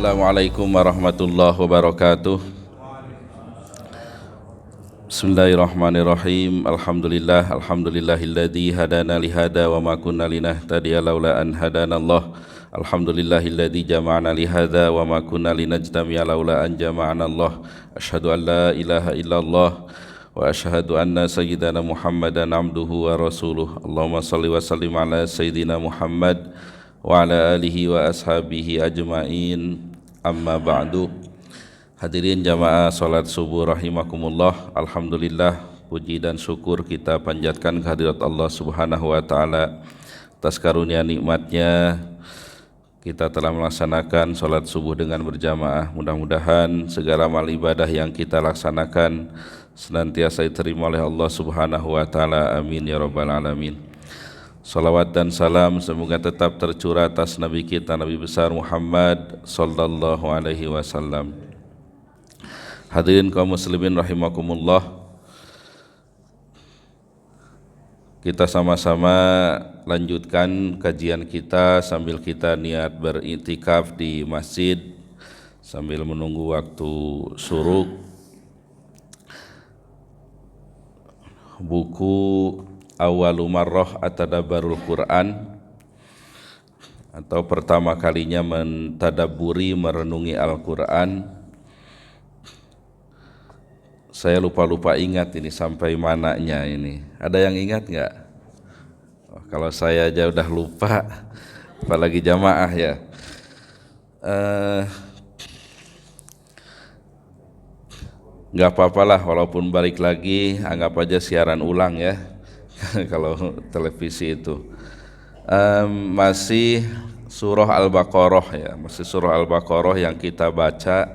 Assalamualaikum warahmatullahi wabarakatuh. Bismillahirrahmanirrahim. Alhamdulillahilladzi hadana lihada wa ma kunna linahtadiya laula an hadanallah. Alhamdulillahilladzi jama'ana lihada wa ma kunna linajtami'a laula an jama'ana Allah. Asyhadu an la ilaha illallah wa asyhadu anna sayyidana Muhammadan abduhu wa rasuluh. Allahumma shalli wa sallim ala sayyidina Muhammad wa ala alihi wa ashabihi ajma'in. Amma ba'du. Hadirin jamaah salat subuh rahimakumullah. Alhamdulillah, puji dan syukur kita panjatkan kehadirat Allah Subhanahu wa taala atas karunia nikmatnya kita telah melaksanakan salat subuh dengan berjamaah. Mudah-mudahan segala amal ibadah yang kita laksanakan senantiasa diterima oleh Allah Subhanahu wa taala. Amin ya rabbal alamin. Salawat dan salam semoga tetap tercurah atas Nabi kita, Nabi besar Muhammad sallallahu alaihi wasallam. Hadirin kaum muslimin rahimakumullah, kita sama-sama lanjutkan kajian kita sambil kita niat beriktikaf di masjid sambil menunggu waktu syuruk. Buku Awwalu Marrah Atadabbarul Quran, atau pertama kalinya mentadabburi merenungi Al-Quran. Saya lupa ingat ini sampai mananya ini. Ada yang ingat nggak? Kalau saya aja udah lupa, apalagi jamaah ya. Nggak apa-apalah, walaupun balik lagi, anggap aja siaran ulang ya. Kalau televisi itu masih surah Al-Baqarah ya, masih surah Al-Baqarah yang kita baca.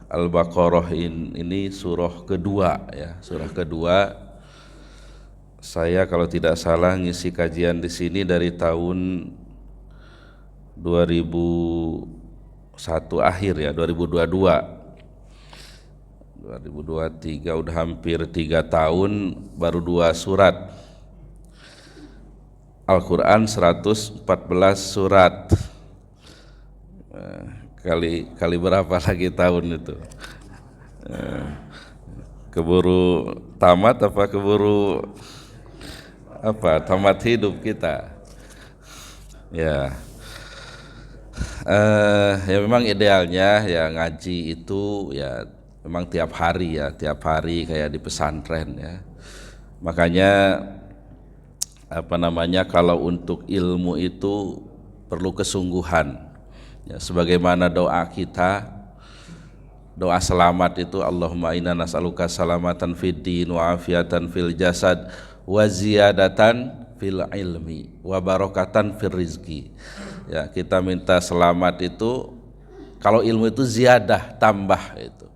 Al-Baqarah ini surah kedua ya, surah kedua. Saya kalau tidak salah ngisi kajian di sini dari tahun 2001 akhir ya, 2023 udah hampir 3 tahun, baru 2 surat. Al-Quran 114 surat. Kali berapa lagi tahun itu? Keburu tamat apa keburu apa? Tamat hidup kita. Ya. Ya memang idealnya ya ngaji itu ya memang tiap hari kayak di pesantren ya. Makanya kalau untuk ilmu itu perlu kesungguhan ya, sebagaimana doa kita, doa selamat itu Allahumma inna nas'aluka salamatan fid din wa afiatan fil jasad wa ziyadatan fil ilmi wa barakatan fil rizki. Ya, kita minta selamat itu kalau ilmu itu ziyadah, tambah itu.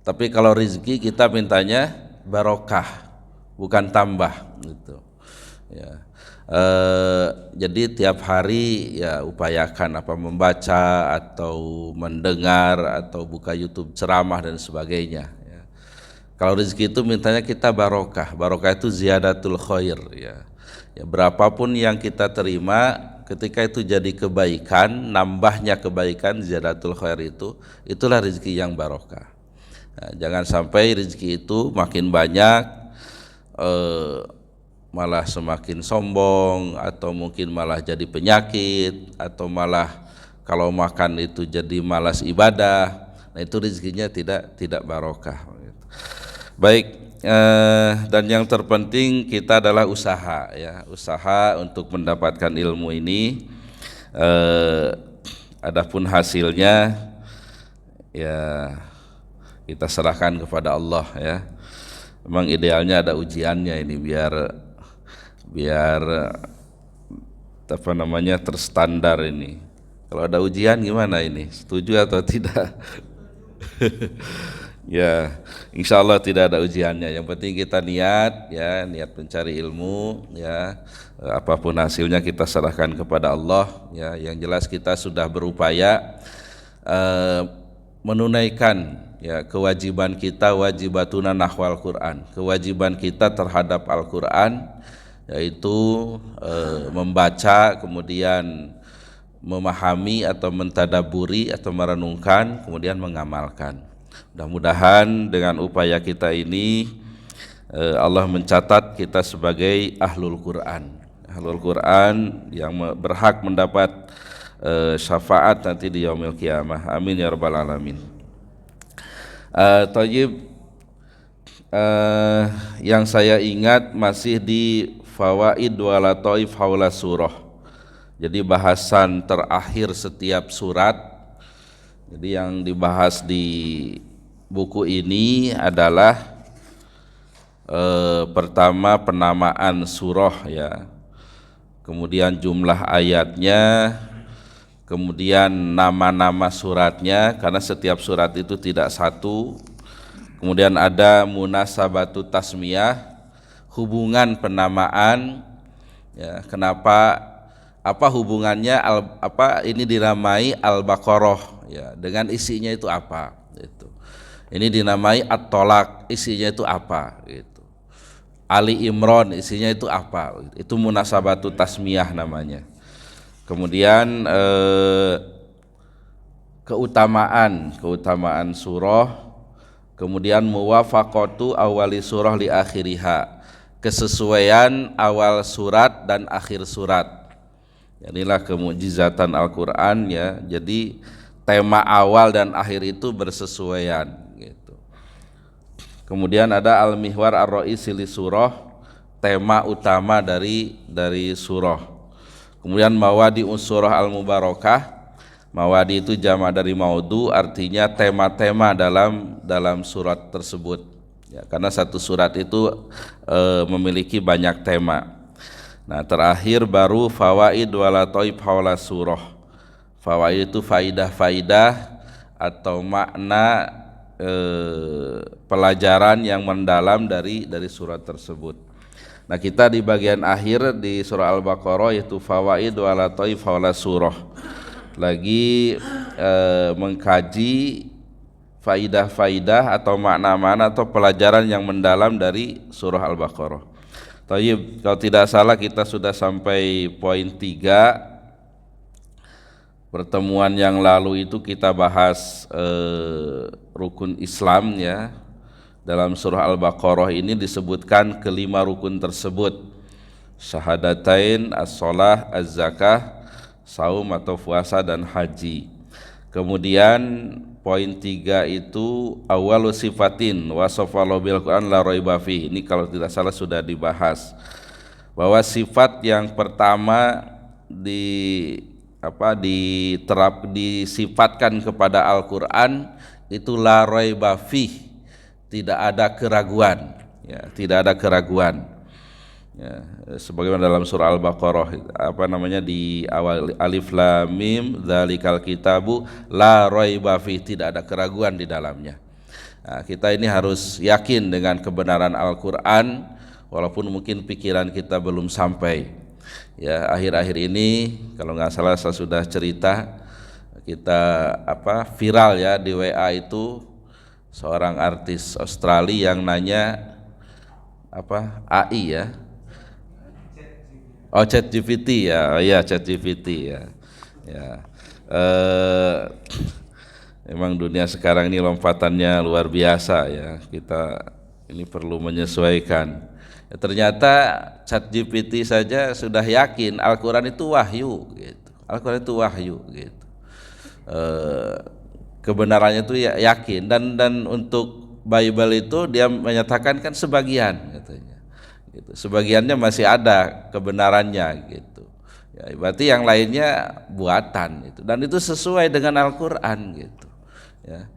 Tapi kalau rizki kita mintanya barokah, bukan tambah gitu. Ya. Jadi tiap hari ya upayakan membaca atau mendengar atau buka YouTube ceramah dan sebagainya. Ya. Kalau rizki itu mintanya kita barokah, barokah itu ziyadatul khair. Ya. Ya, berapapun yang kita terima, ketika itu jadi kebaikan, nambahnya kebaikan ziyadatul khair itulah rizki yang barokah. Nah, jangan sampai rezeki itu makin banyak malah semakin sombong, atau mungkin malah jadi penyakit, atau malah kalau makan itu jadi malas ibadah. Nah itu rezekinya tidak barokah. Baik, dan yang terpenting kita adalah usaha ya, usaha untuk mendapatkan ilmu ini. Adapun hasilnya ya kita serahkan kepada Allah ya. Memang idealnya ada ujiannya ini biar terstandar ini. Kalau ada ujian gimana ini? Setuju atau tidak? Ya, insya Allah tidak ada ujiannya. Yang penting kita niat mencari ilmu ya. Apapun hasilnya kita serahkan kepada Allah ya. Yang jelas kita sudah berupaya menunaikan ya kewajiban kita, wajibatuna nahwal Quran, kewajiban kita terhadap Al-Quran, yaitu membaca, kemudian memahami atau mentadaburi atau merenungkan kemudian mengamalkan. Mudah-mudahan dengan upaya kita ini Allah mencatat kita sebagai ahlul Quran, ahlul Quran yang berhak mendapat syafaat nanti di yaumil qiyamah. Amin ya rabbal alamin. Thayyib, yang saya ingat masih di fawaid wa lataif haula surah. Jadi bahasan terakhir setiap surat. Jadi yang dibahas di buku ini adalah pertama penamaan surah ya, kemudian jumlah ayatnya, kemudian nama-nama suratnya karena setiap surat itu tidak satu. Kemudian ada munasabatu tasmiyah, hubungan penamaan ya, kenapa, apa hubungannya ini dinamai Al-Baqarah ya, dengan isinya itu apa gitu. Ini dinamai At-Tolak, isinya itu apa gitu. Ali Imran isinya itu apa, itu munasabatu tasmiyah namanya. Kemudian keutamaan surah, kemudian muwafaqatu awali surah li akhiriha, kesesuaian awal surat dan akhir surat. Inilah kemukjizatan Al-Quran ya, jadi tema awal dan akhir itu bersesuaian gitu. Kemudian ada al-mihwar ar-ra'isi li surah, tema utama dari surah. Kemudian mawadi surah al-mubarakah, mawadi itu jamak dari maudu, artinya tema-tema dalam surat tersebut ya, karena satu surat itu memiliki banyak tema. Nah terakhir baru fawaid wa lataif haula surah. Fawaid itu faidah-faidah atau makna pelajaran yang mendalam dari surat tersebut. Nah kita di bagian akhir di surah Al-Baqarah yaitu fawaid wa lataif haula surah, lagi mengkaji faidah-faidah atau makna-makna atau pelajaran yang mendalam dari surah Al-Baqarah. Thayyib, kalau tidak salah kita sudah sampai poin 3. Pertemuan yang lalu itu kita bahas rukun Islam ya. Dalam surah Al-Baqarah ini disebutkan kelima rukun tersebut: syahadatain, as-shalah, az-zakah, saum atau puasa dan haji. Kemudian poin 3 itu awalu sifatin wasofalo bil Quran la raiba fi. Ini kalau tidak salah sudah dibahas bahwa sifat yang pertama disifatkan kepada Al-Quran itu la raiba fi, tidak ada keraguan ya, tidak ada keraguan ya, sebagaimana dalam surah Al-Baqarah di awal alif lam mim dzalikal kitabu la raiba fi, tidak ada keraguan di dalamnya. Nah, kita ini harus yakin dengan kebenaran Al-Quran walaupun mungkin pikiran kita belum sampai ya. Akhir-akhir ini kalau nggak salah saya sudah cerita, kita viral ya di WA itu seorang artis Australia yang nanya AI ya. Oh, ChatGPT ya, ya ChatGPT ya. Ya, memang dunia sekarang ini lompatannya luar biasa ya. Kita ini perlu menyesuaikan. Ya, ternyata ChatGPT saja sudah yakin Al-Quran itu wahyu, gitu. Al-Quran itu wahyu, gitu. Kebenarannya itu yakin, dan untuk Bible itu dia menyatakan kan sebagian, katanya. Gitu. Sebagiannya masih ada kebenarannya gitu ya, berarti yang lainnya buatan itu, dan itu sesuai dengan Al-Quran gitu ya,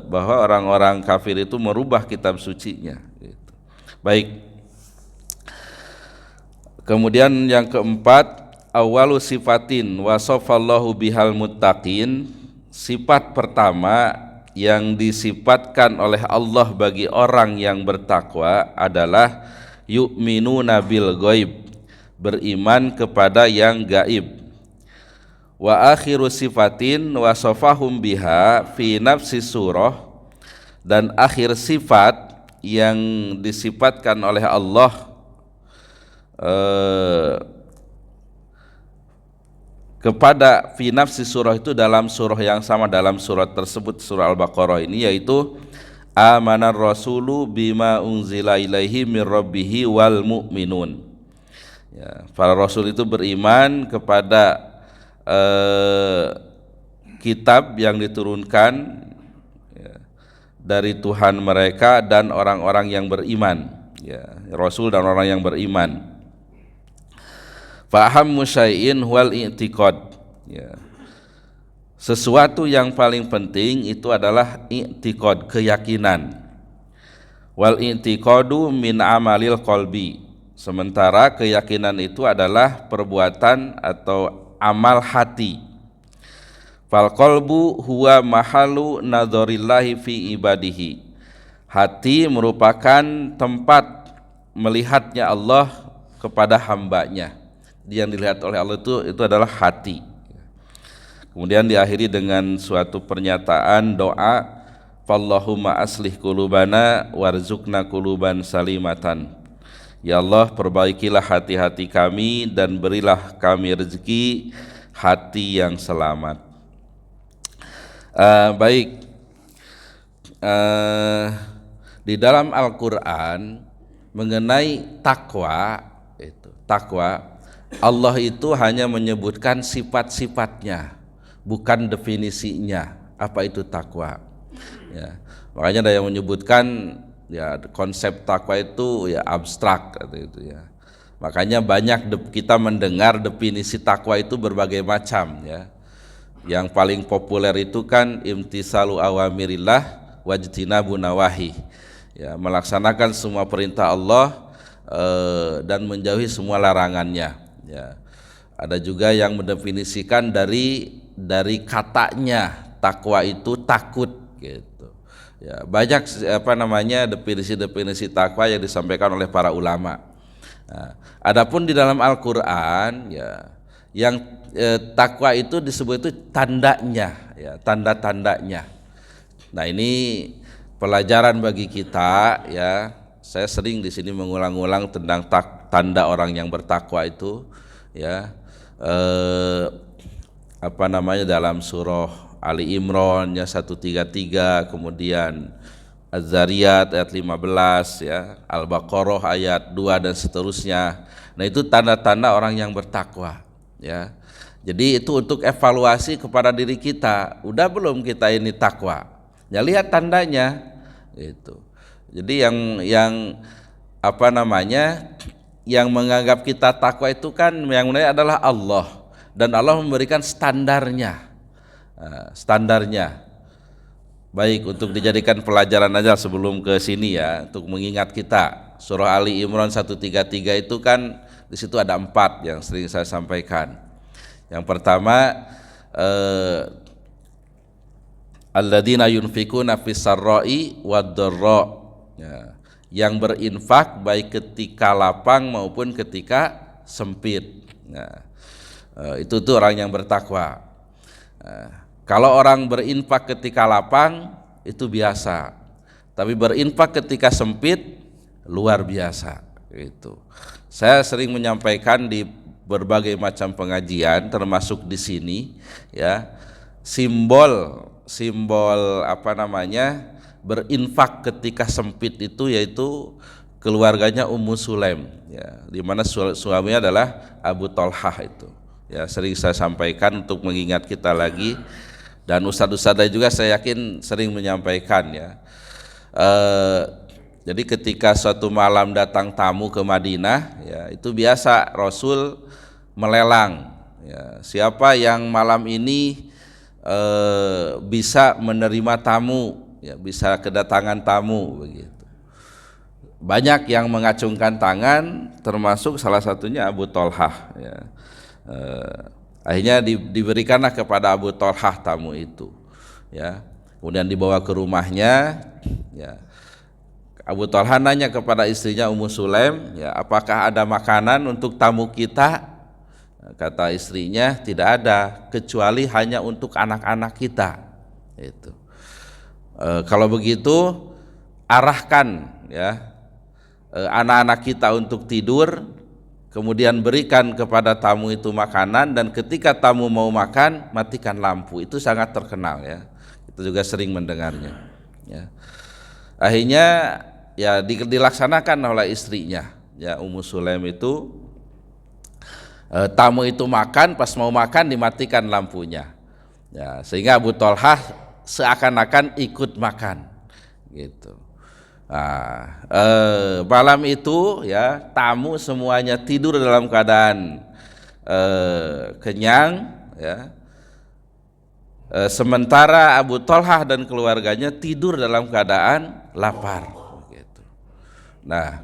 bahwa orang-orang kafir itu merubah kitab sucinya gitu. Baik, kemudian yang keempat awalu sifatin wasofallahu bihal muttaqin, sifat pertama yang disifatkan oleh Allah bagi orang yang bertakwa adalah yu'minuna bil ghaib, beriman kepada yang gaib. Wa akhiru sifatin wasafahum biha fi nafsi surah, dan akhir sifat yang disifatkan oleh Allah kepada fi nafsi surah itu dalam surah yang sama, dalam surat tersebut, surah Al-Baqarah ini, yaitu amanar rasulu bima unzila ilaihi mir rabbihi wal mu'minun. Ya, para rasul itu beriman kepada kitab yang diturunkan, ya, dari Tuhan mereka dan orang-orang yang beriman, ya, rasul dan orang yang beriman. Faham syai'in wal i'tiqad, ya. Sesuatu yang paling penting itu adalah i'tiqad, keyakinan. Wal i'tiqadu min amalil qalbi. Sementara keyakinan itu adalah perbuatan atau amal hati. Fal qalbu huwa mahalu nadharillahi fi ibadihi. Hati merupakan tempat melihatnya Allah kepada hambanya. Yang dilihat oleh Allah itu adalah hati. Kemudian diakhiri dengan suatu pernyataan doa, Fallahumma aslih qulubana warzuqna quluban salimatan. Ya Allah, perbaikilah hati-hati kami dan berilah kami rezeki hati yang selamat. Baik, di dalam Al-Quran mengenai takwa, Allah itu hanya menyebutkan sifat-sifatnya, bukan definisinya apa itu takwa. Ya, makanya ada yang menyebutkan ya konsep takwa itu ya abstrak gitu ya. Makanya banyak kita mendengar definisi takwa itu berbagai macam ya. Yang paling populer itu kan imtisalu awamirillah wajtinabu nawahi. Ya, melaksanakan semua perintah Allah dan menjauhi semua larangannya. Ya, ada juga yang mendefinisikan dari katanya takwa itu takut gitu. Ya, banyak definisi takwa yang disampaikan oleh para ulama. Nah, adapun di dalam Al-Qur'an ya yang takwa itu disebut itu tandanya, ya, tanda-tandanya. Nah, ini pelajaran bagi kita ya. Saya sering di sini mengulang-ulang tentang tanda orang yang bertakwa itu ya, dalam surah Ali Imran ya 133, kemudian Az-Zariyat ayat 15 ya, Al-Baqarah ayat 2 dan seterusnya. Nah, itu tanda-tanda orang yang bertakwa ya. Jadi itu untuk evaluasi kepada diri kita, udah belum kita ini takwa? Ya lihat tandanya gitu. Jadi yang menganggap kita takwa itu kan yang mulai adalah Allah, dan Allah memberikan standarnya. Baik, untuk dijadikan pelajaran aja sebelum ke sini ya, untuk mengingat kita. Surah Ali Imran 133 itu kan di situ ada 4 yang sering saya sampaikan. Yang pertama, alladzina yunfikuna fis sarra'i wad dharra. Ya, yang berinfak baik ketika lapang maupun ketika sempit. Nah, itu tuh orang yang bertakwa. Kalau orang berinfak ketika lapang itu biasa, tapi berinfak ketika sempit luar biasa. Itu saya sering menyampaikan di berbagai macam pengajian, termasuk di sini ya, simbol berinfak ketika sempit itu yaitu keluarganya Ummu Sulaim ya, di mana suaminya adalah Abu Thalhah itu. Ya, sering saya sampaikan untuk mengingat kita lagi, dan ustadz-ustadz juga saya yakin sering menyampaikan ya. Jadi ketika suatu malam datang tamu ke Madinah ya, itu biasa Rasul melelang ya, siapa yang malam ini bisa menerima tamu ya, bisa kedatangan tamu begitu. Banyak yang mengacungkan tangan, termasuk salah satunya Abu Thalhah ya. Akhirnya diberikanlah kepada Abu Thalhah tamu itu ya. Kemudian dibawa ke rumahnya ya. Abu Thalhah nanya kepada istrinya Ummu Sulaim ya, apakah ada makanan untuk tamu kita? Kata istrinya, tidak ada, kecuali hanya untuk anak-anak kita. Itu. Kalau begitu arahkan ya anak-anak kita untuk tidur, kemudian berikan kepada tamu itu makanan, dan ketika tamu mau makan matikan lampu. Itu sangat terkenal ya, itu juga sering mendengarnya ya. Akhirnya ya dilaksanakan oleh istrinya ya, Ummu Sulaim itu, tamu itu makan, pas mau makan dimatikan lampunya ya, sehingga Abu Thalhah seakan-akan ikut makan gitu. Nah, malam itu ya tamu semuanya tidur dalam keadaan kenyang ya, sementara Abu Thalhah dan keluarganya tidur dalam keadaan lapar gitu. Nah,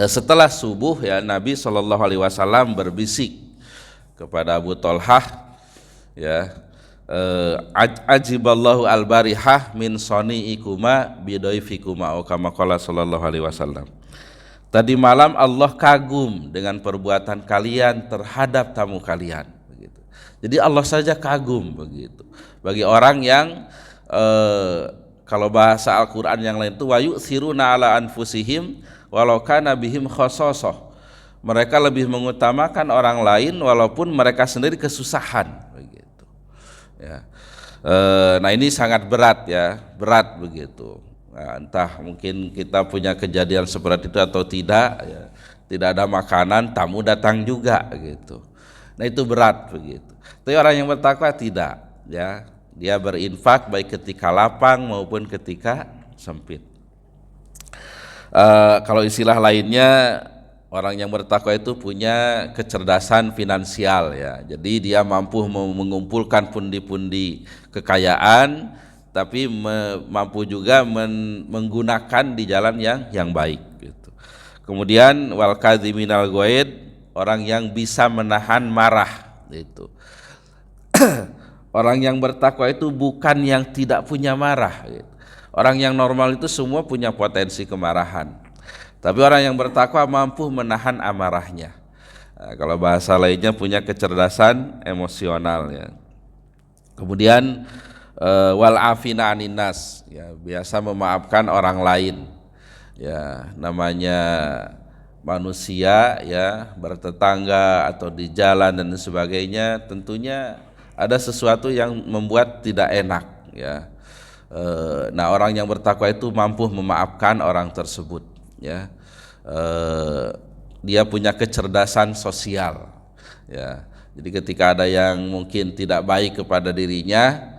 setelah subuh ya, Nabi SAW berbisik kepada Abu Thalhah ya, ajiballahu al-barihah min soni'ikuma bidoifikuma, atau kama qala sallallahu alaihi wasallam. Tadi malam Allah kagum dengan perbuatan kalian terhadap tamu kalian begitu. Jadi Allah saja kagum begitu. Bagi orang yang kalau bahasa Al-Qur'an yang lain itu wa yu'thiruna ala anfusihim walau kana bihim khasasah. Mereka lebih mengutamakan orang lain walaupun mereka sendiri kesusahan begitu. Ya. Nah ini sangat berat ya, berat begitu. Nah, entah mungkin kita punya kejadian seperti itu atau tidak ya. Tidak ada makanan, tamu datang juga gitu. Nah itu berat begitu. Tapi orang yang bertakwa tidak ya, dia berinfak baik ketika lapang maupun ketika sempit. Kalau istilah lainnya, orang yang bertakwa itu punya kecerdasan finansial ya. Jadi dia mampu mengumpulkan pundi-pundi kekayaan, tapi mampu juga menggunakan di jalan yang baik gitu. Kemudian wal kadhiminal ghaid, orang yang bisa menahan marah itu. Orang yang bertakwa itu bukan yang tidak punya marah gitu. Orang yang normal itu semua punya potensi kemarahan. Tapi orang yang bertakwa mampu menahan amarahnya. Nah, kalau bahasa lainnya punya kecerdasan emosional ya. Kemudian wal afina anin nas ya, biasa memaafkan orang lain. Ya, namanya manusia ya, bertetangga atau di jalan dan sebagainya, tentunya ada sesuatu yang membuat tidak enak ya. Nah, orang yang bertakwa itu mampu memaafkan orang tersebut ya. Dia punya kecerdasan sosial ya. Jadi ketika ada yang mungkin tidak baik kepada dirinya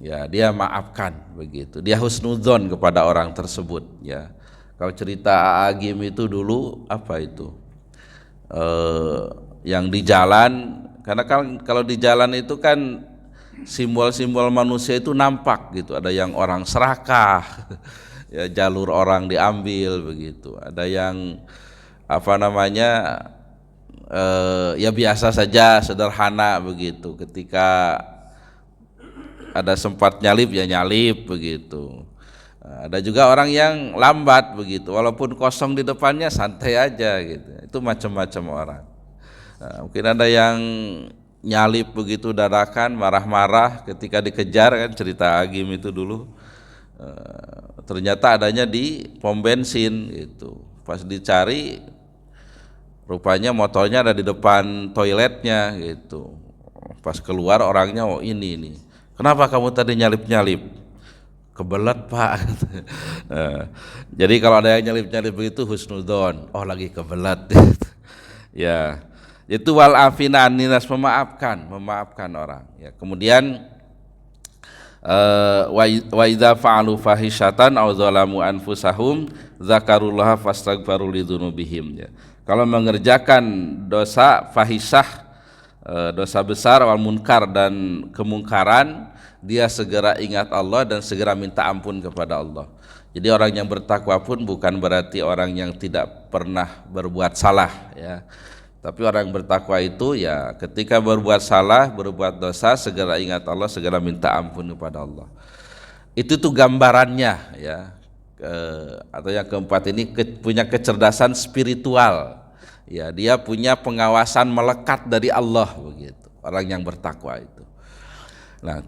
ya, dia maafkan begitu. Dia husnudzon kepada orang tersebut ya. Kalau cerita Agim itu dulu apa itu, yang di jalan, karena kalau di jalan itu kan simbol-simbol manusia itu nampak gitu. Ada yang orang serakah ya, jalur orang diambil begitu. Ada yang apa namanya ya biasa saja, sederhana begitu. Ketika ada sempat nyalip ya nyalip begitu. Ada juga orang yang lambat begitu, walaupun kosong di depannya santai aja gitu. Itu macam-macam orang. Mungkin ada yang nyalip begitu dadakan, marah-marah ketika dikejar, kan cerita Agim itu dulu. Ternyata adanya di pom bensin gitu. Pas dicari rupanya motornya ada di depan toiletnya gitu. Pas keluar orangnya, oh ini. Kenapa kamu tadi nyalip-nyalip? Kebelet Pak. Jadi kalau ada yang nyalip-nyalip begitu husnudzon, oh lagi kebelet. Ya, itu wal afina aninas, memaafkan orang ya. Kemudian wa idza fa'alu fahishatan aw zalamu anfusahum dzakarullaha fastaghfaru lidzunubihim ya. Kalau mengerjakan dosa fahisyah, dosa besar, wal munkar dan kemungkaran, dia segera ingat Allah dan segera minta ampun kepada Allah. Jadi orang yang bertakwa pun bukan berarti orang yang tidak pernah berbuat salah ya. Tapi orang yang bertakwa itu ya ketika berbuat salah, berbuat dosa, segera ingat Allah, segera minta ampun kepada Allah. Itu tuh gambarannya ya. Atau yang keempat ini punya kecerdasan spiritual. Ya, dia punya pengawasan melekat dari Allah begitu. Orang yang bertakwa itu. Nah,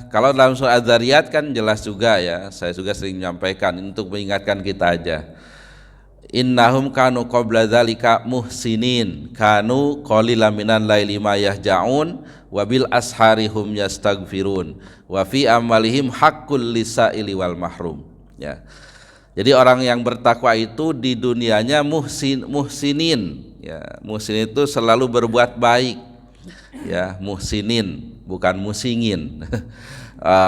kalau dalam surah Az-Zariyat kan jelas juga ya, saya juga sering menyampaikan untuk mengingatkan kita aja. innahum kanu qabla dzalika muhsinin kanu qalilan minal laili ma yahja'un wa bil ashari hum yastaghfirun wa fi amalihim haqqul lisaili wal mahrum. Ya. Jadi orang yang bertakwa itu di dunianya muhsinin, ya. Muhsin itu selalu berbuat baik, ya. Muhsinin bukan musingin.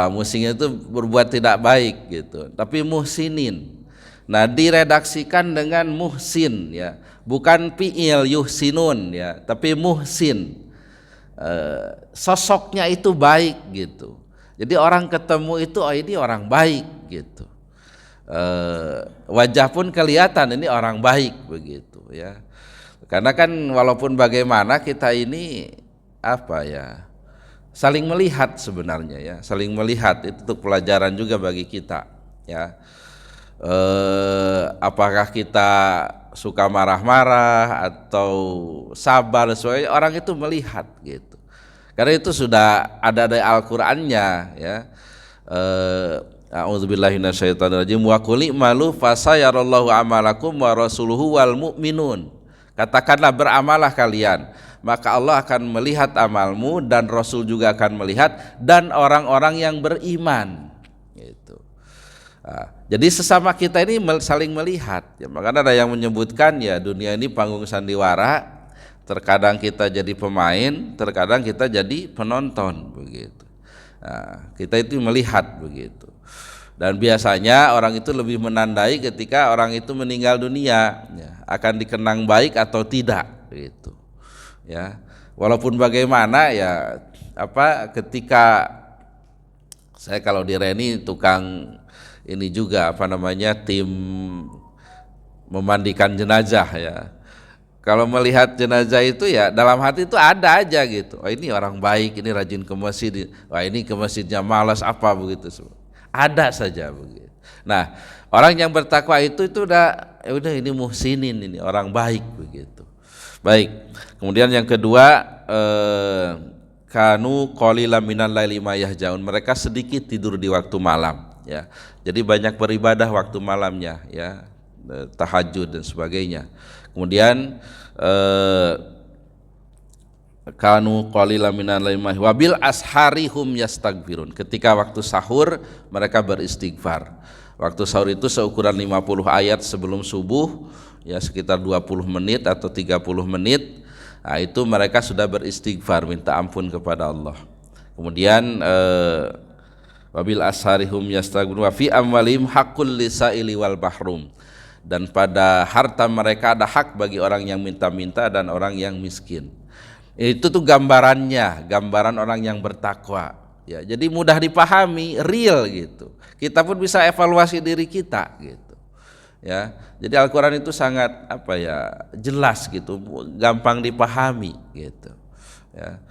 Musingin itu berbuat tidak baik gitu, tapi muhsinin. Nah, diredaksikan dengan muhsin, ya, bukan fi'il yuhsinun, ya, tapi muhsin. Sosoknya itu baik gitu. Jadi orang ketemu itu, oh ini orang baik gitu. Wajah pun kelihatan ini orang baik begitu, ya. Karena kan walaupun bagaimana kita ini apa ya, saling melihat sebenarnya, ya, saling melihat itu untuk pelajaran juga bagi kita, ya. Apakah kita suka marah-marah atau sabar, soalnya orang itu melihat gitu. Karena itu sudah ada dari Al-Qur'annya, ya. A'udzubillahi minasyaitonirrajim wa qul i'malu fasayarallahu amalakum wa rasuluhu wal mu'minun. Katakanlah beramalah kalian, maka Allah akan melihat amalmu dan Rasul juga akan melihat dan orang-orang yang beriman gitu. Jadi sesama kita ini saling melihat, ya, makanya ada yang menyebutkan ya dunia ini panggung sandiwara, terkadang kita jadi pemain, terkadang kita jadi penonton begitu. Kita itu melihat begitu. Dan biasanya orang itu lebih menandai ketika orang itu meninggal dunia, ya, akan dikenang baik atau tidak gitu. Ya, walaupun bagaimana ya ketika saya kalau di Reni tukang ini juga tim memandikan jenazah, ya. Kalau melihat jenazah itu ya dalam hati itu ada aja gitu. Oh ini orang baik, ini rajin ke masjid. Wah ini ke masjidnya malas apa begitu semua. Ada saja begitu. Nah, orang yang bertakwa itu udah ini muhsinin, ini orang baik begitu. Baik. Kemudian yang kedua, kanu qalilan minal laili ma yahjaun. Mereka sedikit tidur di waktu malam, ya. Jadi banyak beribadah waktu malamnya, ya. Tahajud dan sebagainya. Kemudian kanu qalilan minal laili wa bil ashari hum yastaghfirun. Ketika waktu sahur mereka beristighfar. Waktu sahur itu seukuran 50 ayat sebelum subuh, ya sekitar 20 menit atau 30 menit. Nah, itu mereka sudah beristighfar, minta ampun kepada Allah. Kemudian wabil ashari hum yastaghfirun wa fi amwalihim haqqul lisaili wal mahrum. Dan pada harta mereka ada hak bagi orang yang minta-minta dan orang yang miskin. Itu tuh gambarannya, gambaran orang yang bertakwa, ya. Jadi mudah dipahami, real gitu. Kita pun bisa evaluasi diri kita gitu, ya. Jadi Al-Qur'an itu sangat jelas gitu, gampang dipahami gitu, ya.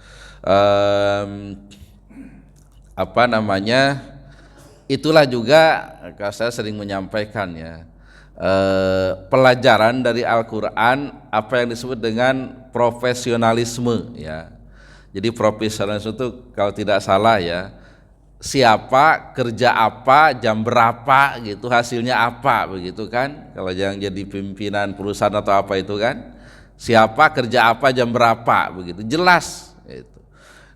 Itulah juga saya sering menyampaikan, ya. Pelajaran dari Al-Qur'an apa yang disebut dengan profesionalisme, ya. Jadi profesionalisme itu kalau tidak salah, ya, siapa, kerja apa, jam berapa gitu, hasilnya apa begitu kan. Kalau yang jadi pimpinan perusahaan atau apa itu kan, siapa, kerja apa, jam berapa begitu, jelas gitu.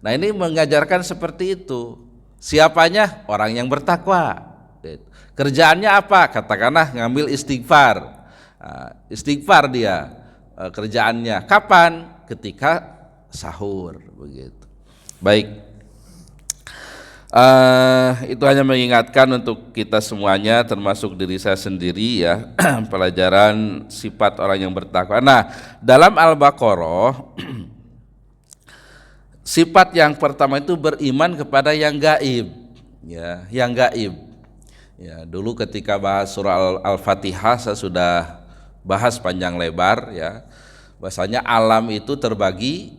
Nah, ini mengajarkan seperti itu. Siapanya? Orang yang bertakwa gitu. Kerjaannya apa? Katakanlah ngambil istighfar. Istighfar dia kerjaannya. Kapan? Ketika sahur begitu. Baik. Itu hanya mengingatkan untuk kita semuanya, termasuk diri saya sendiri, ya, pelajaran sifat orang yang bertakwa. Nah, dalam Al-Baqarah sifat yang pertama itu beriman kepada yang gaib, ya, yang gaib. Ya, dulu ketika bahas surah Al-Fatihah saya sudah bahas panjang lebar, ya. Bahasanya alam itu terbagi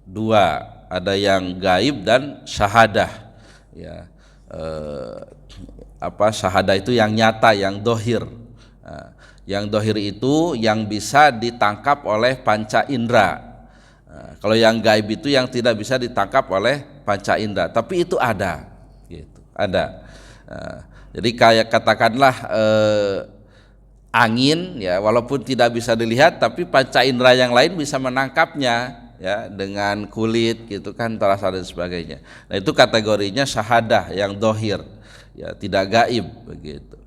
dua, ada yang gaib dan syahadah, ya. Syahadah itu yang nyata, yang dohir. Yang dohir itu yang bisa ditangkap oleh panca indera. Kalau yang gaib itu yang tidak bisa ditangkap oleh panca indera, tapi itu ada, gitu, ada. Jadi kayak katakanlah angin ya, walaupun tidak bisa dilihat tapi panca indera yang lain bisa menangkapnya ya, dengan kulit gitu kan, terasa dan sebagainya. Nah itu kategorinya syahadah yang dohir ya, tidak gaib begitu.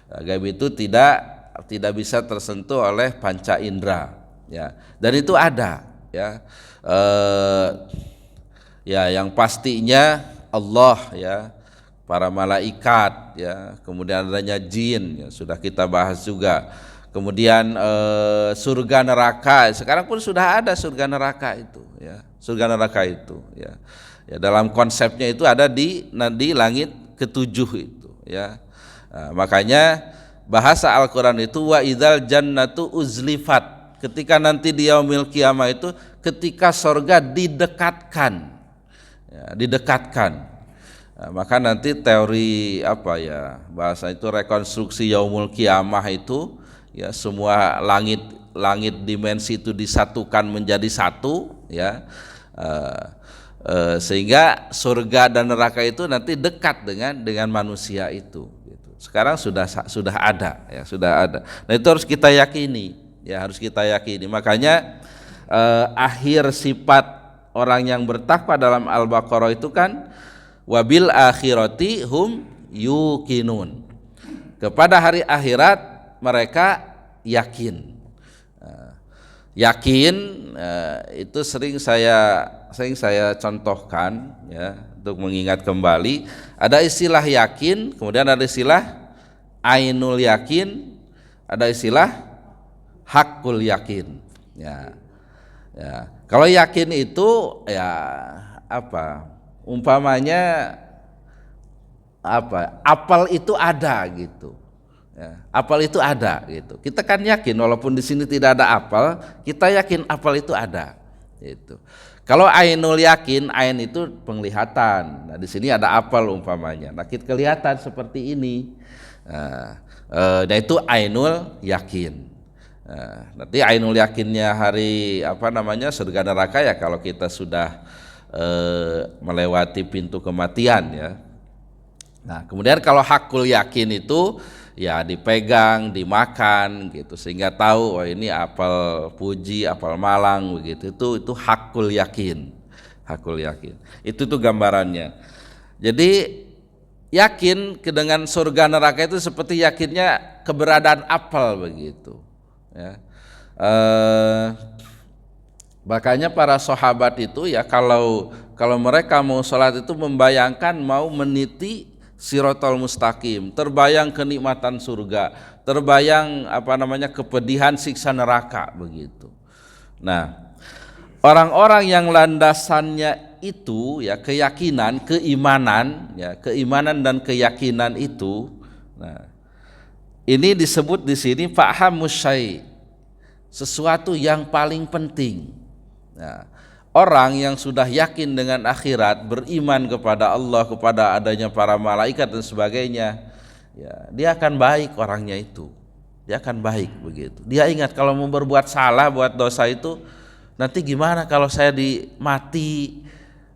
Nah, gaib itu tidak bisa tersentuh oleh panca indera ya, dan itu ada ya. Ya yang pastinya Allah ya, para malaikat ya, kemudian adanya jin ya, sudah kita bahas juga. Kemudian surga neraka, sekarang pun sudah ada surga neraka itu ya, surga neraka itu ya. Ya dalam konsepnya itu ada di langit ketujuh itu ya. Nah, makanya bahasa Al-Qur'an itu wa idzal jannatu uzlifat, ketika nanti di yaumil kiamah itu ketika surga didekatkan ya, didekatkan. Nah, maka nanti teori apa ya, bahasa itu rekonstruksi yaumul kiamah itu ya, semua langit dimensi itu disatukan menjadi satu ya, sehingga surga dan neraka itu nanti dekat dengan manusia itu gitu. Sekarang sudah ada ya, sudah ada. Nah itu harus kita yakini ya, harus kita yakini. Makanya akhir sifat orang yang bertakwa dalam Al-Baqarah itu kan wabil akhirati hum yuqinun, kepada hari akhirat mereka yakin. Yakin itu sering saya contohkan ya, untuk mengingat kembali. Ada istilah yakin, kemudian ada istilah ainul yakin, ada istilah hakul yakin ya. Ya, kalau yakin itu ya apa? Umpamanya apa? Apel itu ada gitu. Ya, apel itu ada gitu. Kita kan yakin walaupun di sini tidak ada apel, kita yakin apel itu ada. Gitu. Kalau ainul yakin, ain itu penglihatan. Nah, di sini ada apel umpamanya. Nah, kita kelihatan seperti ini. Nah itu ainul yakin. Nanti ainul yakinnya hari surga neraka ya, kalau kita sudah melewati pintu kematian ya. Nah kemudian kalau hakul yakin itu ya dipegang, dimakan gitu, sehingga tahu ini apel Puji, apel Malang begitu. Itu hakul yakin, hakul yakin. Itu tuh gambarannya. Jadi yakin dengan surga neraka itu seperti yakinnya keberadaan apel begitu. Ya. Makanya para sahabat itu ya, kalau mereka mau sholat itu membayangkan mau meniti Siratal Mustaqim, terbayang kenikmatan surga, terbayang kepedihan siksa neraka begitu. Nah, orang-orang yang landasannya itu ya keyakinan, keimanan dan keyakinan itu. Nah, ini disebut di sini fahamus syai', sesuatu yang paling penting. Nah, orang yang sudah yakin dengan akhirat, beriman kepada Allah, kepada adanya para malaikat dan sebagainya, ya, dia akan baik orangnya itu. Dia akan baik begitu. Dia ingat kalau mau berbuat salah, buat dosa itu, nanti gimana kalau saya mati,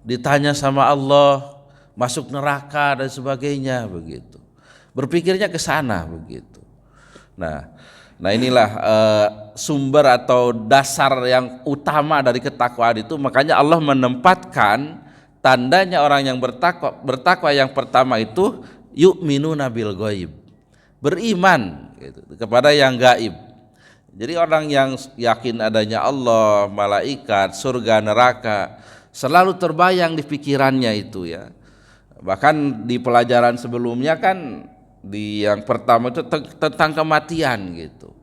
ditanya sama Allah, masuk neraka dan sebagainya begitu. Berpikirnya ke sana begitu. Nah inilah sumber atau dasar yang utama dari ketakwaan itu. Makanya Allah menempatkan tandanya orang yang bertakwa yang pertama itu yu'minuna bil ghaib, beriman gitu, kepada yang gaib. Jadi orang yang yakin adanya Allah, malaikat, surga, neraka, selalu terbayang di pikirannya itu ya. Bahkan di pelajaran sebelumnya kan, di yang pertama itu tentang kematian gitu.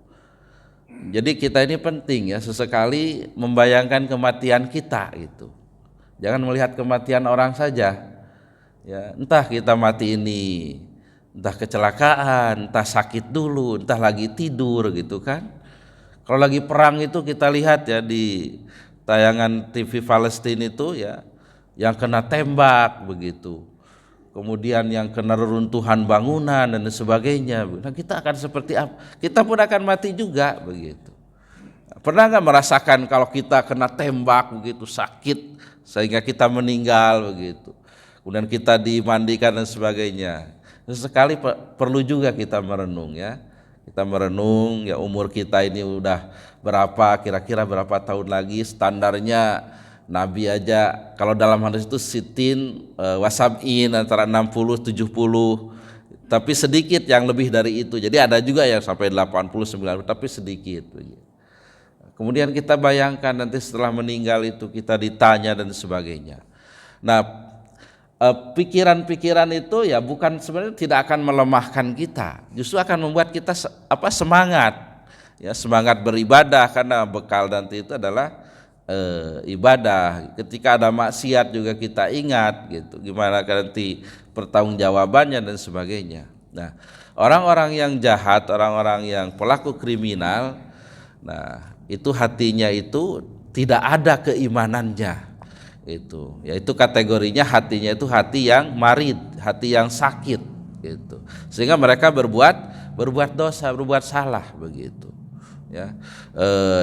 Jadi kita ini penting ya, sesekali membayangkan kematian kita gitu. Jangan melihat kematian orang saja. Ya, entah kita mati ini, entah kecelakaan, entah sakit dulu, entah lagi tidur gitu kan. Kalau lagi perang itu kita lihat ya di tayangan TV Palestina itu ya, yang kena tembak begitu. Kemudian yang kena reruntuhan bangunan dan sebagainya. Nah, kita akan seperti apa? Kita pun akan mati juga begitu. Pernah nggak merasakan kalau kita kena tembak begitu sakit sehingga kita meninggal begitu? Kemudian kita dimandikan dan sebagainya. Sesekali perlu juga kita merenung ya. Kita merenung ya umur kita ini udah berapa, kira-kira berapa tahun lagi. Standarnya Nabi aja kalau dalam hadis itu sitin wasabin antara 60 70, tapi sedikit yang lebih dari itu. Jadi ada juga yang sampai 80 90 tapi sedikit. Kemudian kita bayangkan nanti setelah meninggal itu kita ditanya dan sebagainya. Nah, pikiran-pikiran itu ya bukan sebenarnya tidak akan melemahkan kita, justru akan membuat kita semangat, ya semangat beribadah karena bekal nanti itu adalah ibadah. Ketika ada maksiat juga kita ingat gitu, gimana nanti pertanggungjawabannya dan sebagainya. Nah, orang-orang yang jahat, orang-orang yang pelaku kriminal, nah itu hatinya itu tidak ada keimanannya. Itu yaitu kategorinya hatinya itu hati yang marid, hati yang sakit gitu, sehingga mereka berbuat dosa, berbuat salah begitu ya.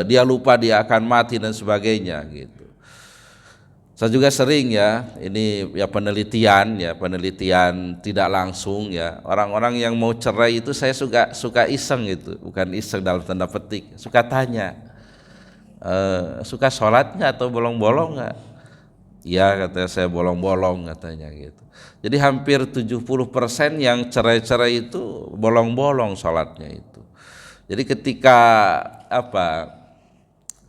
Dia lupa dia akan mati dan sebagainya gitu. Saya juga sering ya, ini ya penelitian tidak langsung ya, orang-orang yang mau cerai itu saya suka iseng gitu, bukan iseng dalam tanda petik, suka tanya suka sholat nggak atau bolong-bolong nggak. Ya katanya saya bolong-bolong katanya gitu. Jadi hampir 70% yang cerai-cerai itu bolong-bolong sholatnya itu. Jadi ketika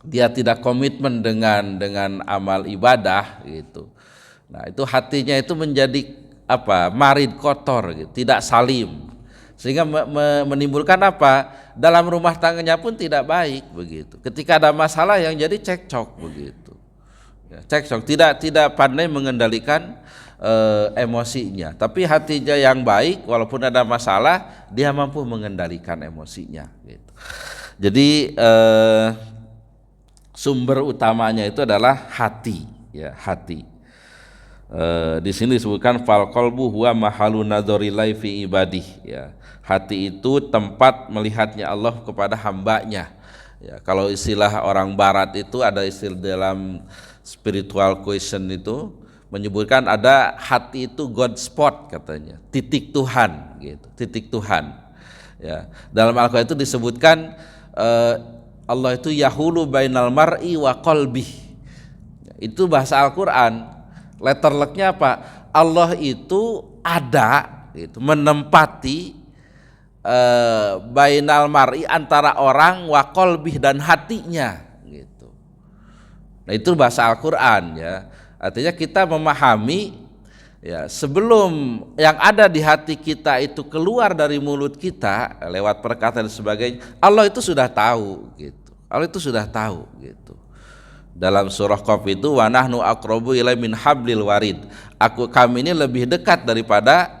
dia tidak komitmen dengan amal ibadah gitu. Nah itu hatinya itu menjadi marid, kotor gitu, tidak salim. Sehingga menimbulkan dalam rumah tangganya pun tidak baik begitu. Ketika ada masalah yang jadi cekcok begitu. Cekcok, tidak pandai mengendalikan emosinya, tapi hatinya yang baik walaupun ada masalah dia mampu mengendalikan emosinya gitu. Jadi sumber utamanya itu adalah hati ya, hati. Di sini disebutkan fal qalbu huwa mahalu nadharillahi fi ibadih ya. Hati itu tempat melihatnya Allah kepada hambanya ya. Kalau istilah orang barat itu ada istilah dalam spiritual question itu menyebutkan ada hati itu God spot katanya, titik Tuhan gitu, titik Tuhan ya. Dalam Al-Quran itu disebutkan Allah itu yahulu bainal mar'i wa qalbih, itu bahasa Al-Quran. Letter lucknya Allah itu ada gitu, menempati bainal mar'i antara orang wa qalbih dan hatinya. Nah itu bahasa Al-Quran ya, artinya kita memahami ya sebelum yang ada di hati kita itu keluar dari mulut kita lewat perkataan dan sebagainya, Allah itu sudah tahu gitu, Allah itu sudah tahu gitu. Dalam surah Qaf itu wa nahnu aqrabu ilaihi min hablil warid, kami ini lebih dekat daripada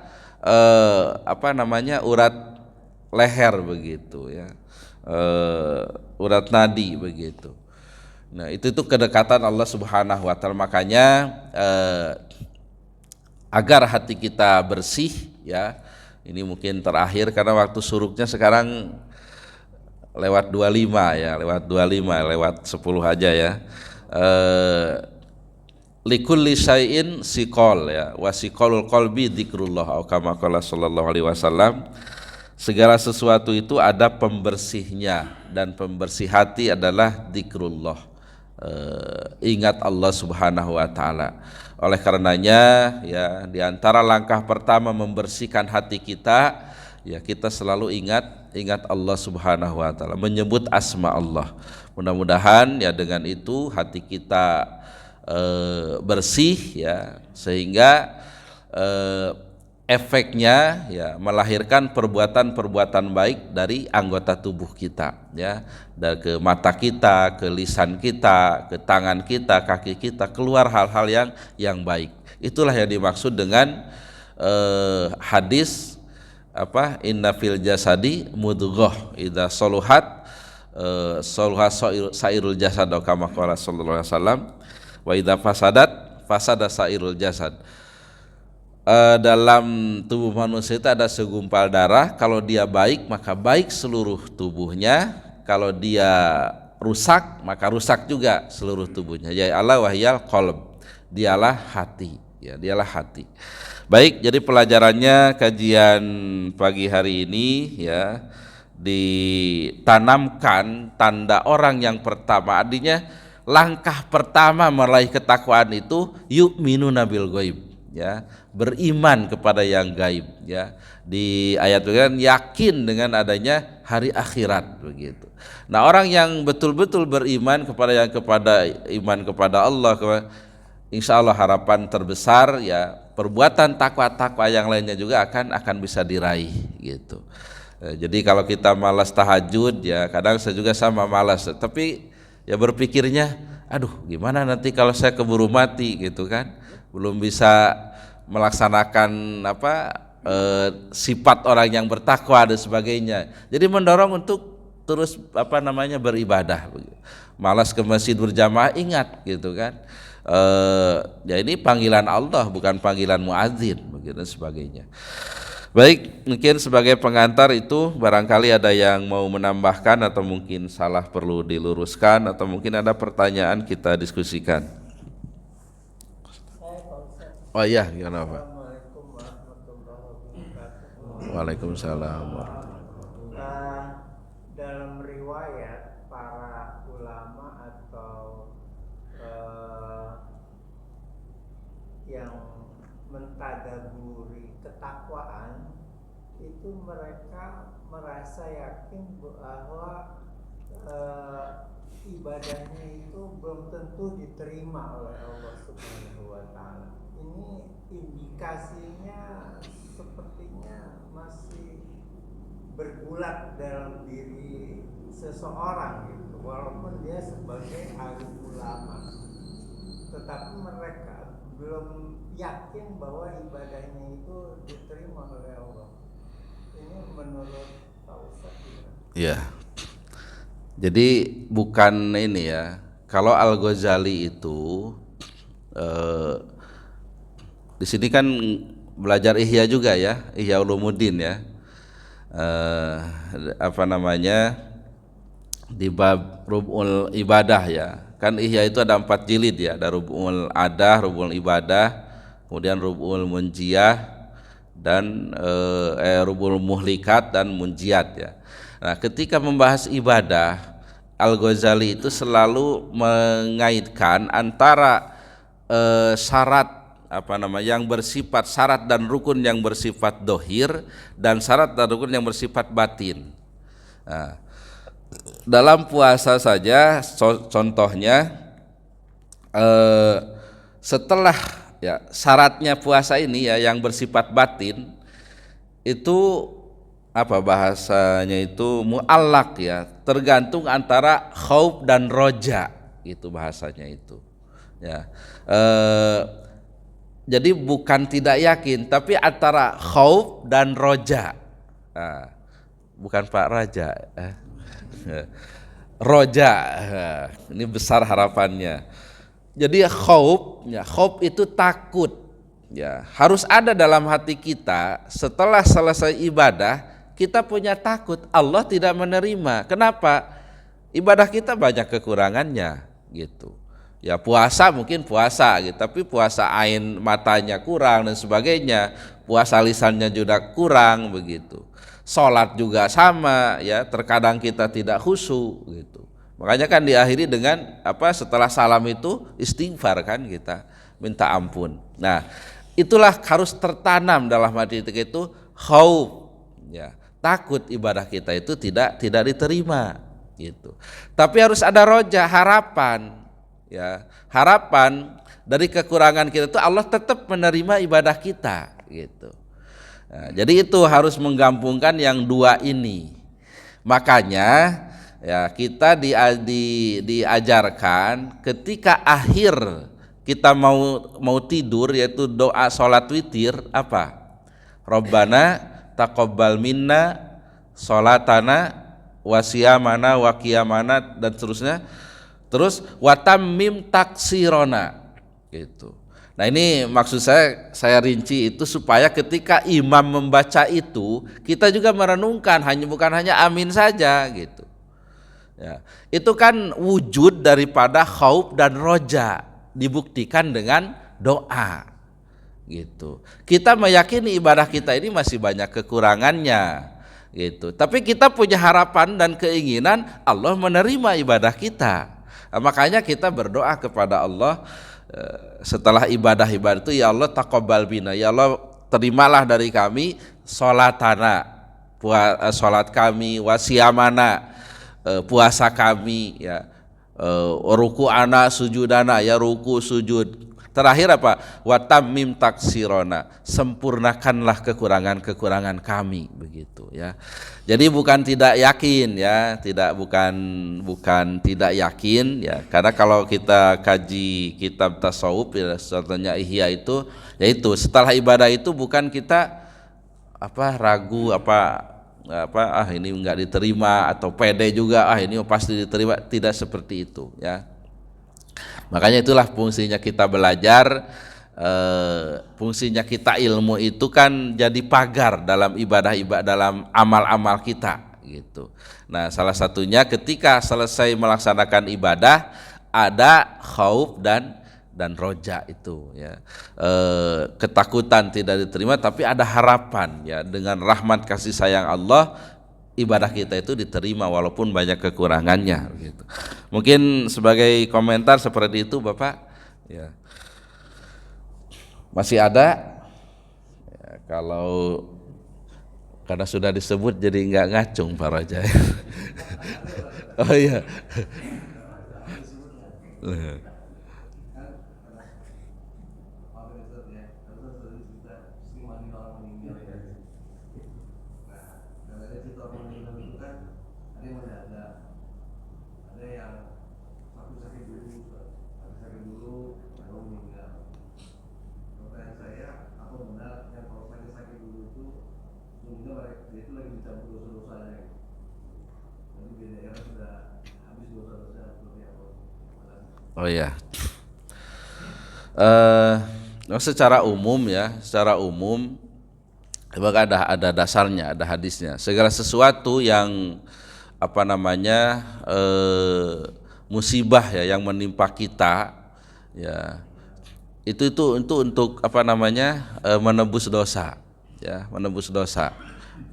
urat leher begitu ya, urat nadi begitu. Nah itu kedekatan Allah Subhanahu wa Ta'ala. Makanya agar hati kita bersih ya, ini mungkin terakhir karena waktu suruknya sekarang lewat 25 ya, lewat 10 aja ya. Likulli syai'in siqol ya, wa siqolul qalbi dzikrullah atau kama qala sallallahu alaihi wasallam. Segala sesuatu itu ada pembersihnya dan pembersih hati adalah dzikrullah. Ingat Allah Subhanahu wa Ta'ala. Oleh karenanya ya, di antara langkah pertama membersihkan hati kita ya, kita selalu ingat Allah Subhanahu wa Ta'ala, menyebut asma Allah. Mudah-mudahan ya dengan itu hati kita bersih ya, sehingga efeknya ya melahirkan perbuatan-perbuatan baik dari anggota tubuh kita ya, dari ke mata kita, ke lisan kita, ke tangan kita, kaki kita, keluar hal-hal yang baik. Itulah yang dimaksud dengan hadis inna fil jasadi mudghah idza saluhat saluha sairul jasad kama qala sallallahu alaihi wasallam wa idza fasada sairul jasad. Dalam tubuh manusia itu ada segumpal darah, kalau dia baik maka baik seluruh tubuhnya, kalau dia rusak maka rusak juga seluruh tubuhnya. Ya Allah wahyal qalb, dialah hati ya, dialah hati. Baik, jadi pelajarannya kajian pagi hari ini ya, ditanamkan tanda orang yang pertama, artinya langkah pertama meraih ketakwaan itu yu'minuna bil ghaib, ya, beriman kepada yang gaib, ya. Di ayat itu kan yakin dengan adanya hari akhirat begitu. Nah, orang yang betul-betul beriman kepada iman kepada Allah, insya Allah harapan terbesar, ya, perbuatan takwa yang lainnya juga akan bisa diraih gitu. Jadi kalau kita malas tahajud, ya kadang saya juga sama malas, tapi ya berpikirnya, aduh gimana nanti kalau saya keburu mati gitu kan, belum bisa melaksanakan sifat orang yang bertakwa dan sebagainya. Jadi mendorong untuk terus beribadah. Malas ke masjid berjamaah, ingat gitu kan. Ya ini panggilan Allah, bukan panggilan muadzin begitu dan sebagainya. Baik, mungkin sebagai pengantar itu barangkali ada yang mau menambahkan atau mungkin salah perlu diluruskan atau mungkin ada pertanyaan kita diskusikan. Oh iya, gimana Pak? Waalaikumsalam warahmatullahi wabarakatuh. Dalam riwayat para ulama atau yang mentadaburi ketakwaan itu mereka merasa yakin bahwa ibadahnya itu belum tentu diterima oleh Allah Subhanahu wa Ta'ala. Ini indikasinya sepertinya masih bergulat dalam diri seseorang gitu, walaupun dia sebagai alim ulama, tetapi mereka belum yakin bahwa ibadahnya itu diterima oleh Allah. Ini menurut Pak Ustadz gimana? Ya, jadi bukan ini ya. Kalau Al-Ghazali itu di sini kan belajar Ihya juga ya, Ihya Ulumuddin ya. Di bab Rub'ul Ibadah ya. Kan Ihya itu ada 4 jilid ya, ada Rub'ul Adah, Rub'ul Ibadah, kemudian Rub'ul Munjiyah dan Rub'ul Muhlikat dan Munjiyat ya. Nah, ketika membahas ibadah, Al-Ghazali itu selalu mengaitkan antara syarat yang bersifat syarat dan rukun yang bersifat dohir dan syarat dan rukun yang bersifat batin. Nah, dalam puasa saja contohnya setelah ya syaratnya puasa ini ya yang bersifat batin itu bahasanya itu mu'allaq ya, tergantung antara khauf dan roja, itu bahasanya itu ya. Jadi bukan tidak yakin, tapi antara khauf dan roja. Bukan Pak Raja, roja. Ini besar harapannya. Jadi khauf itu takut. Ya, harus ada dalam hati kita setelah selesai ibadah, kita punya takut Allah tidak menerima. Kenapa? Ibadah kita banyak kekurangannya gitu. Ya puasa mungkin puasa gitu, tapi puasa ain matanya kurang dan sebagainya, puasa lisannya juga kurang begitu. Salat juga sama ya, terkadang kita tidak khusyuk gitu. Makanya kan diakhiri dengan setelah salam itu istighfar kan, kita minta ampun. Nah, itulah harus tertanam dalam hati kita itu khauf ya, takut ibadah kita itu tidak diterima gitu. Tapi harus ada roja, harapan. Ya, harapan dari kekurangan kita itu Allah tetap menerima ibadah kita gitu. Nah, jadi itu harus menggabungkan yang dua ini. Makanya ya kita diajarkan ketika akhir kita mau tidur, yaitu doa sholat witir Rabbana taqabbal minna sholatana wasiyamana wakiyamana dan seterusnya. Terus watammim taksirona gitu. Nah, ini maksud saya rinci itu supaya ketika imam membaca itu kita juga merenungkan, bukan hanya amin saja gitu. Ya, itu kan wujud daripada khauf dan roja dibuktikan dengan doa gitu. Kita meyakini ibadah kita ini masih banyak kekurangannya. gitu. Tapi kita punya harapan dan keinginan Allah menerima ibadah kita. Nah, makanya kita berdoa kepada Allah setelah ibadah-ibadah itu, ya Allah taqabbal bina, ya Allah terimalah dari kami sholatana, sholat kami, wasiyamana, puasa kami, ya, ruku'ana, sujudana, ya ruku sujud. Terakhir apa? Wa tammim taksirona, sempurnakanlah kekurangan-kekurangan kami, begitu ya. Jadi bukan tidak yakin ya, bukan tidak yakin ya. Karena kalau kita kaji kitab tasawuf ya, contohnya Ihya itu, yaitu setelah ibadah itu bukan kita ragu ini enggak diterima atau pede juga ini pasti diterima, tidak seperti itu ya. Makanya itulah fungsinya kita belajar, fungsinya kita ilmu itu kan jadi pagar dalam ibadah-ibadah, dalam amal-amal kita gitu. Nah, salah satunya ketika selesai melaksanakan ibadah ada khauf dan roja itu ya. Ketakutan tidak diterima tapi ada harapan ya, dengan rahmat kasih sayang Allah ibadah kita itu diterima walaupun banyak kekurangannya gitu. Mungkin sebagai komentar seperti itu Bapak ya. Masih ada ya, kalau karena sudah disebut jadi nggak ngacung Pak Raja. Oh iya. Oh ya, secara umum ya, secara umum bahkan ada dasarnya, ada hadisnya. Segala sesuatu yang musibah ya yang menimpa kita ya, itu untuk menebus dosa ya, menebus dosa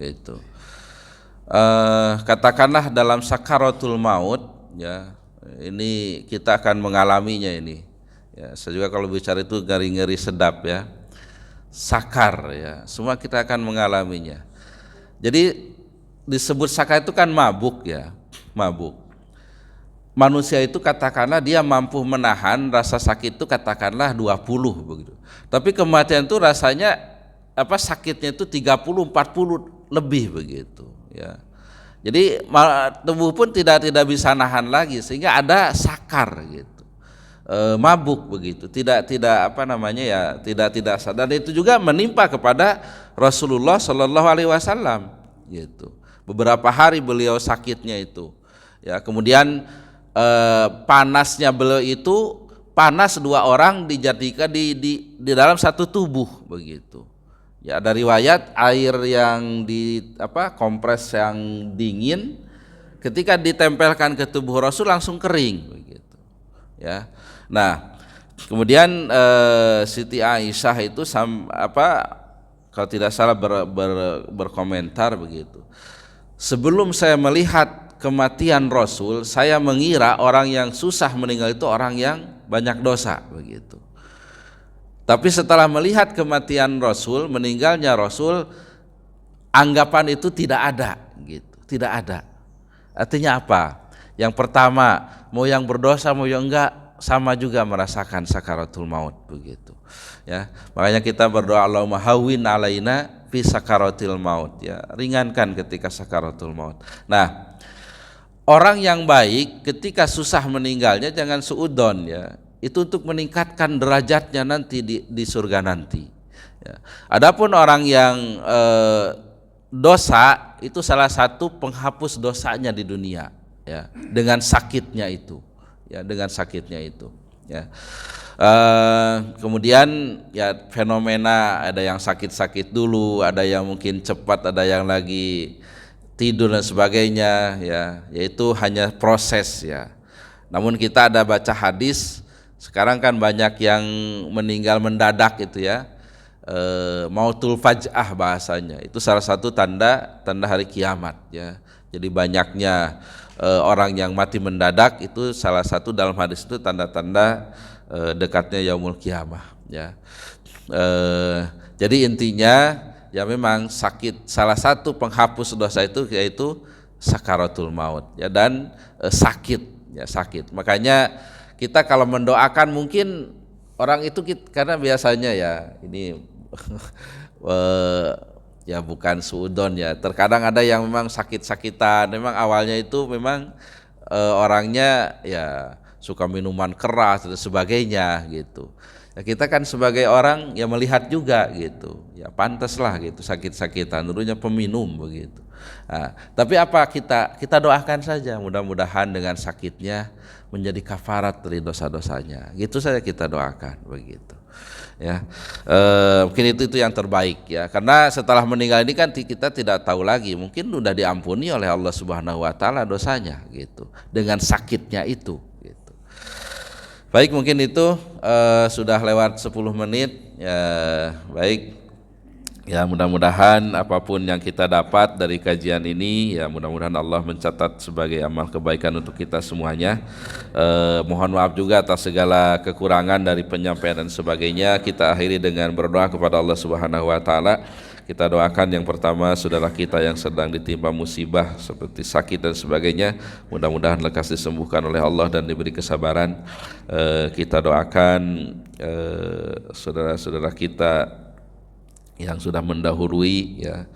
gitu. Katakanlah dalam sakaratul maut ya, ini kita akan mengalaminya ini ya. Saya juga kalau bicara itu ngeri-ngeri sedap ya, sakar ya, semua kita akan mengalaminya. Jadi disebut sakar itu kan mabuk ya, mabuk. Manusia itu katakanlah dia mampu menahan rasa sakit itu katakanlah 20 begitu. Tapi kematian itu rasanya sakitnya itu 30 40 lebih begitu ya. Jadi tubuh pun tidak bisa nahan lagi sehingga ada sakar gitu, mabuk begitu, tidak sadar. Dan itu juga menimpa kepada Rasulullah Shallallahu Alaihi Wasallam gitu. Beberapa hari beliau sakitnya itu, ya kemudian panasnya beliau itu panas 2 orang dijadikan di dalam satu tubuh begitu. Ya ada riwayat air yang kompres yang dingin ketika ditempelkan ke tubuh Rasul langsung kering begitu. Ya. Nah, kemudian Siti Aisyah itu kalau tidak salah berkomentar begitu. Sebelum saya melihat kematian Rasul, saya mengira orang yang susah meninggal itu orang yang banyak dosa begitu. Tapi setelah melihat kematian Rasul, meninggalnya Rasul, anggapan itu tidak ada gitu, tidak ada. Artinya apa? Yang pertama, mau yang berdosa mau yang enggak sama juga merasakan sakaratul maut begitu. Ya, makanya kita berdoa Allahumma hawwin alaina fi sakaratil maut ya, ringankan ketika sakaratul maut. Nah, orang yang baik ketika susah meninggalnya jangan suudon ya. Itu untuk meningkatkan derajatnya nanti di surga nanti. Ya. Adapun orang yang dosa itu salah satu penghapus dosanya di dunia, ya, dengan sakitnya itu, ya, dengan sakitnya itu. Ya. Kemudian ya fenomena ada yang sakit-sakit dulu, ada yang mungkin cepat, ada yang lagi tidur dan sebagainya, ya, yaitu hanya proses ya. Namun kita ada baca hadis. Sekarang kan banyak yang meninggal mendadak itu ya, mautul faj'ah bahasanya. Itu salah satu tanda hari kiamat ya. Jadi banyaknya orang yang mati mendadak itu salah satu dalam hadis itu tanda-tanda dekatnya yaumul kiamah ya. Jadi intinya ya memang sakit, salah satu penghapus dosa itu yaitu sakaratul maut ya, dan sakit ya, sakit. Makanya kita kalau mendoakan mungkin orang itu karena biasanya ya ini ya bukan suudon ya, terkadang ada yang memang sakit-sakitan, memang awalnya itu memang orangnya ya suka minuman keras dan sebagainya gitu. Ya, kita kan sebagai orang ya melihat juga gitu, ya pantaslah gitu sakit-sakitan, dulunya peminum begitu. Nah, tapi apa kita doakan saja, mudah-mudahan dengan sakitnya menjadi kafarat dari dosa-dosanya. Gitu saja kita doakan begitu. Ya, mungkin itu yang terbaik ya, karena setelah meninggal ini kan kita tidak tahu lagi, mungkin sudah diampuni oleh Allah Subhanahu Wa Taala dosanya gitu, dengan sakitnya itu. Baik, mungkin itu sudah lewat 10 menit ya. Baik ya, mudah-mudahan apapun yang kita dapat dari kajian ini ya, mudah-mudahan Allah mencatat sebagai amal kebaikan untuk kita semuanya. Mohon maaf juga atas segala kekurangan dari penyampaian dan sebagainya. Kita akhiri dengan berdoa kepada Allah Subhanahu Wa Taala. Kita doakan yang pertama saudara kita yang sedang ditimpa musibah seperti sakit dan sebagainya, mudah-mudahan lekas disembuhkan oleh Allah dan diberi kesabaran. Kita doakan saudara-saudara kita yang sudah mendahului ya,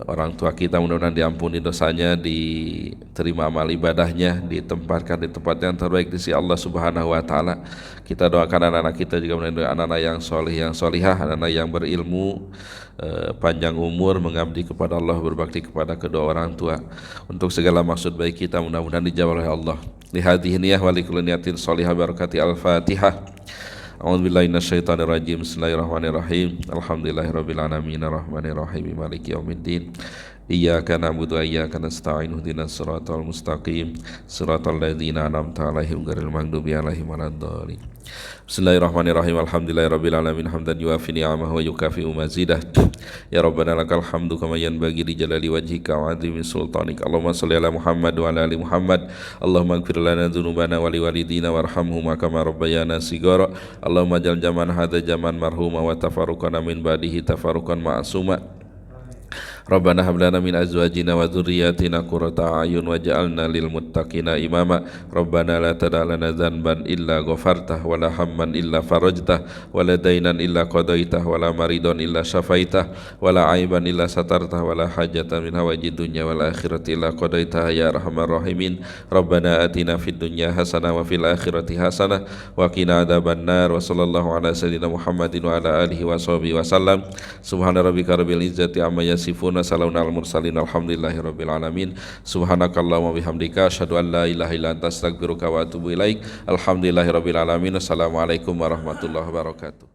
orang tua kita mudah-mudahan diampuni dosanya, diterima amal ibadahnya, ditempatkan di tempat yang terbaik di sisi Allah Subhanahu Wa Taala. Kita doakan anak-anak kita juga mudah-mudahan anak-anak yang solih, yang solihah, anak-anak yang berilmu, panjang umur, mengabdi kepada Allah, berbakti kepada kedua orang tua. Untuk segala maksud baik kita mudah-mudahan dijawab oleh Allah. Lihadhihi niyah wa likulli niyatin sholihah barakati al-Fatihah. A'udzubillahi minasyaitonirrajim. Bismillahirrahmanirrahim. Alhamdulillahirabbil alamin arrahmanirrahim maliki yaumiddin. Iyyaka na'budu wa iyyaka nasta'in ihdinas siratal mustaqim siratal ladzina an'amta 'alaihim ghairil maghdubi 'alaihim waladdallin. Bismillahirrahmanirrahim. Alhamdulillahirabbil alamin hamdan yuafi ni'amahu wa yukafi'u mazidah. Ya Rabbana lakal hamdu kama yanbaghi li jalali wajhika wa 'azimi sultanik. Allahumma shalli ala Muhammad wa ala ali Muhammad. Allahumma ighfir lana dzunubana wa liwalidina warhamhuma kama rabbayana shighara. Allahumma jal jaman hadza jaman marhuma wa tafarruqana min ba'dihi tafarruqan ma'suma. Rabbana hab lana min azwajina wa dzurriyyatina qurrata a'yun waj'alna lil muttaqina imama. Rabbana la tada' lana dzanban illa ghafartah wa la hamman illa farajtah wa la dainan illa qadaitah wa la maridon illa syafaitah wa la aiban illa satartah wa la hajatan min hawajid dunya wal akhirati illa qadaitah ya arhamar rahimin. Rabbana atina fid dunya hasanah wa fil akhirati hasanah wa qina adzabannar. Wa sallallahu ala sayyidina Muhammadin wa ala alihi wa sahbihi wa sallam. Subhana rabbika rabbil izzati amma yasifun. Assalamualaikum warahmatullahi wabarakatuh. Alhamdulillahirabbil alamin. Subhanakallahumma bihamdika asyhadu an la ilaha illa anta astaghfiruka wa atubu ilaik. Alhamdulillahirabbil alamin. Assalamualaikum warahmatullahi wabarakatuh.